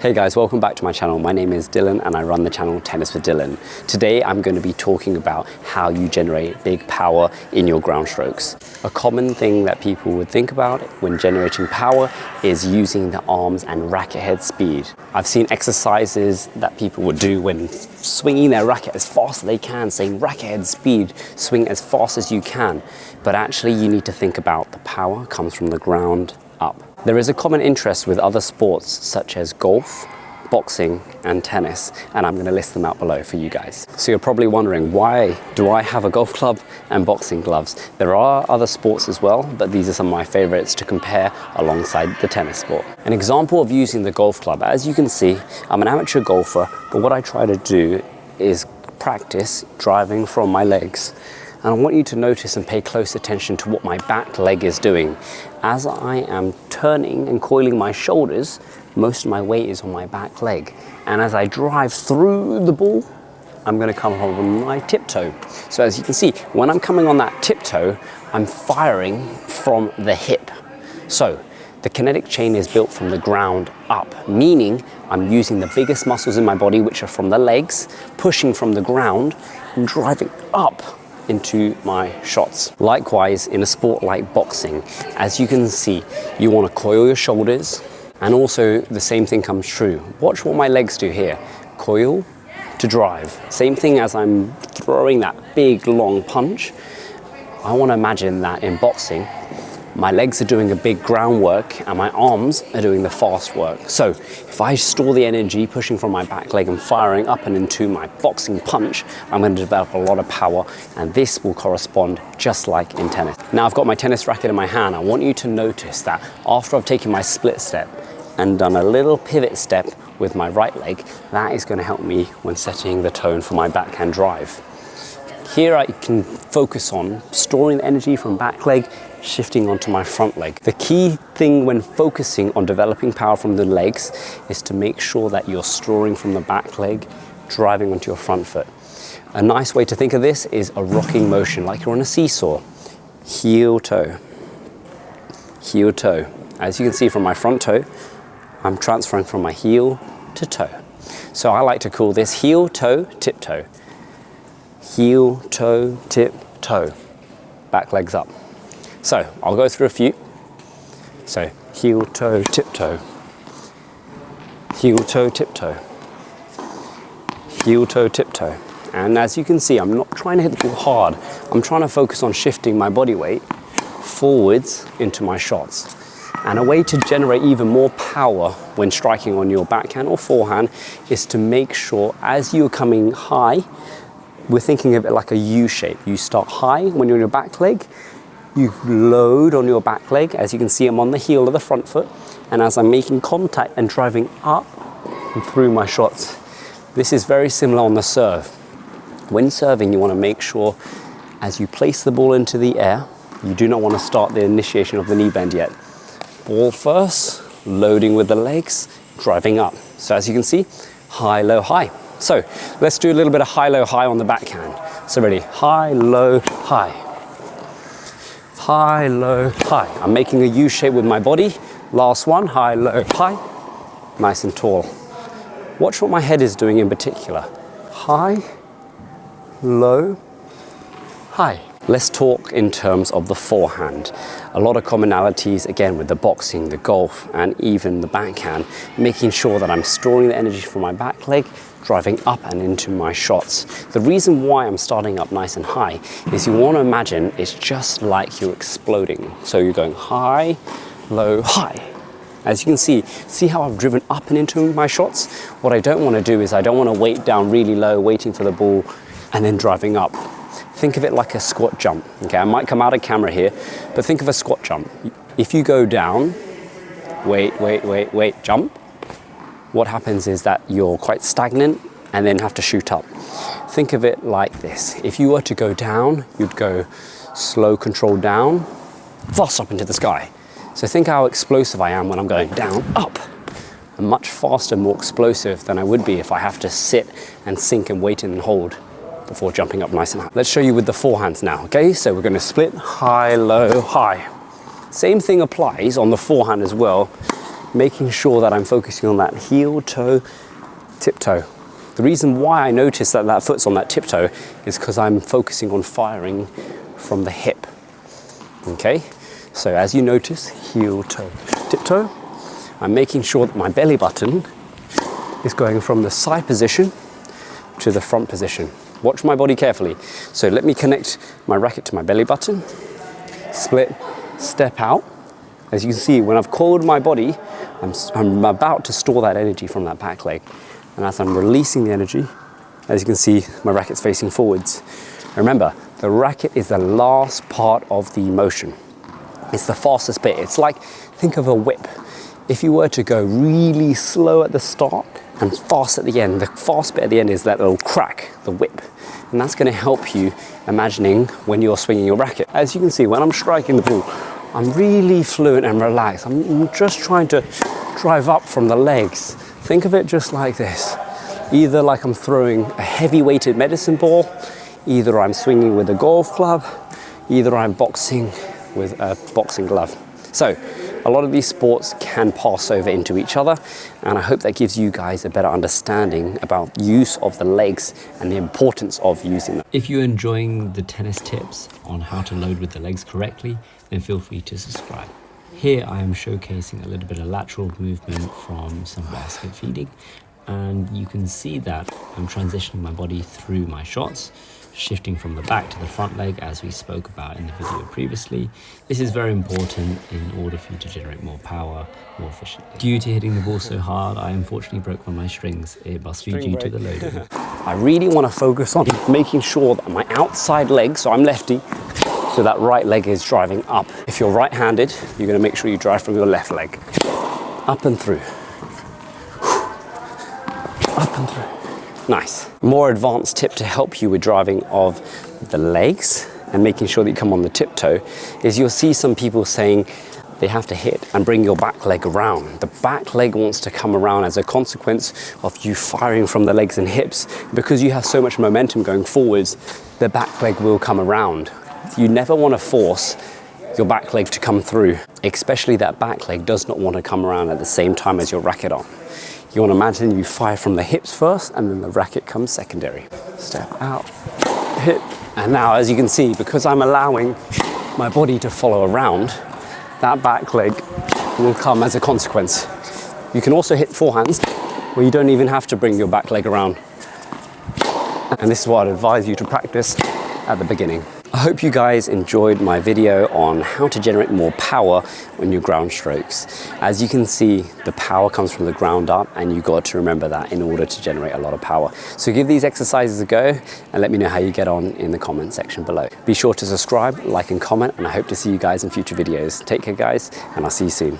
Hey guys, welcome back to my channel. My name is Dylan and I run the channel Tennis with Dylan. Today I'm going to be talking about how you generate big power in your ground strokes. A common thing that people would think about when generating power is using the arms and racket head speed. I've seen exercises that people would do when swinging their racket as fast as they can, saying racket head speed, swing as fast as you can. But actually you need to think about the power comes from the ground up. There is a common interest with other sports such as golf, boxing and tennis, and I'm going to list them out below for you guys. So you're probably wondering, why do I have a golf club and boxing gloves? There are other sports as well, but these are some of my favorites to compare alongside the tennis sport. An example of using the golf club, as you can see, I'm an amateur golfer, but what I try to do is practice driving from my legs. And I want you to notice and pay close attention to what my back leg is doing. As I am turning and coiling my shoulders, most of my weight is on my back leg. And as I drive through the ball, I'm gonna come on my tiptoe. So as you can see, when I'm coming on that tiptoe, I'm firing from the hip. So the kinetic chain is built from the ground up, meaning I'm using the biggest muscles in my body, which are from the legs, pushing from the ground and driving up into my shots. Likewise, in a sport like boxing, as you can see, you want to coil your shoulders, and also the same thing comes true. Watch what my legs do here. Coil to drive. Same thing as I'm throwing that big long punch. I want to imagine that in boxing, my legs are doing a big groundwork and my arms are doing the fast work. So if I store the energy pushing from my back leg and firing up and into my boxing punch, I'm going to develop a lot of power, and this will correspond just like in tennis. Now I've got my tennis racket in my hand. I want you to notice that after I've taken my split step and done a little pivot step with my right leg, that is going to help me when setting the tone for my backhand drive. Here I can focus on storing the energy from back leg, shifting onto my front leg. The key thing when focusing on developing power from the legs is to make sure that you're storing from the back leg, driving onto your front foot. A nice way to think of this is a rocking motion, like you're on a seesaw. Heel toe, heel toe. As you can see from my front toe, I'm transferring from my heel to toe. So I like to call this heel toe tiptoe. Heel toe tip toe. Back legs up. So I'll go through a few. So heel toe tiptoe, heel toe tiptoe, heel toe tiptoe. And as you can see, I'm not trying to hit the ball hard. I'm trying to focus on shifting my body weight forwards into my shots. And a way to generate even more power when striking on your backhand or forehand is to make sure as you're coming high, we're thinking of it like a U shape. You start high when you're on your back leg, you load on your back leg. As you can see, I'm on the heel of the front foot, and as I'm making contact and driving up and through my shots. This is very similar on the serve. When serving, you want to make sure as you place the ball into the air, you do not want to start the initiation of the knee bend yet. Ball first, loading with the legs, driving up. So as you can see, high, low, high. So let's do a little bit of high, low, high on the backhand. So ready, high, low, high. High, low, high. I'm making a U shape with my body. Last one, high, low, high. Nice and tall. Watch what my head is doing in particular. High, low, high. Let's talk in terms of the forehand. A lot of commonalities, again, with the boxing, the golf, and even the backhand, making sure that I'm storing the energy from my back leg, driving up and into my shots. The reason why I'm starting up nice and high is you want to imagine it's just like you're exploding. So you're going high, low, high. As you can see how I've driven up and into my shots? What I don't want to do is I don't want to weight down really low, waiting for the ball and then driving up. Think of it like a squat jump. Okay, I might come out of camera here, but think of a squat jump. If you go down, wait, jump, what happens is that you're quite stagnant and then have to shoot up. Think of it like this. If you were to go down, you'd go slow, control down, fast up into the sky. So think how explosive I am when I'm going down, up. I'm much faster, more explosive than I would be if I have to sit and sink and wait and hold before jumping up nice and high. Let's show you with the forehands now, okay? So we're gonna split high, low, high. Same thing applies on the forehand as well. making sure that I'm focusing on that heel, toe, tiptoe. The reason why I notice that that foot's on that tiptoe is because I'm focusing on firing from the hip. Okay, so as you notice, heel, toe, tiptoe, I'm making sure that my belly button is going from the side position to the front position. Watch my body carefully. So let me connect my racket to my belly button, split, step out. As you can see, when I've coiled my body, I'm about to store that energy from that back leg. And as I'm releasing the energy, as you can see, my racket's facing forwards. Remember, the racket is the last part of the motion. It's the fastest bit. It's like, think of a whip. If you were to go really slow at the start and fast at the end, the fast bit at the end is that little crack, the whip. And that's going to help you imagining when you're swinging your racket. As you can see, when I'm striking the ball, I'm really fluent and relaxed. I'm just trying to drive up from the legs. Think of it just like this. Either like I'm throwing a heavy weighted medicine ball, either I'm swinging with a golf club, either I'm boxing with a boxing glove. So a lot of these sports can pass over into each other, and I hope that gives you guys a better understanding about use of the legs and the importance of using them. If you're enjoying the tennis tips on how to load with the legs correctly, then feel free to subscribe. Here I am showcasing a little bit of lateral movement from some basket feeding, and you can see that I'm transitioning my body through my shots, shifting from the back to the front leg as we spoke about in the video previously. This is very important in order for you to generate more power more efficiently. Due to hitting the ball so hard, I unfortunately broke one of my strings. It must be due to the loading. I really want to focus on making sure that my outside leg, so I'm lefty, so that right leg is driving up. If you're right-handed, you're going to make sure you drive from your left leg. Up and through. Up and through. Nice. More advanced tip to help you with driving of the legs and making sure that you come on the tiptoe is you'll see some people saying they have to hit and bring your back leg around. The back leg wants to come around as a consequence of you firing from the legs and hips. Because you have so much momentum going forwards, the back leg will come around. You never want to force your back leg to come through, especially that back leg does not want to come around at the same time as your racket arm. You want to imagine you fire from the hips first and then the racket comes secondary. Step out, hit. And now, as you can see, because I'm allowing my body to follow around, that back leg will come as a consequence. You can also hit forehands where you don't even have to bring your back leg around. And this is what I'd advise you to practice at the beginning. I hope you guys enjoyed my video on how to generate more power on your ground strokes. As you can see, the power comes from the ground up, and you've got to remember that in order to generate a lot of power. So give these exercises a go and let me know how you get on in the comment section below. Be sure to subscribe, like and comment, and I hope to see you guys in future videos. Take care guys, and I'll see you soon.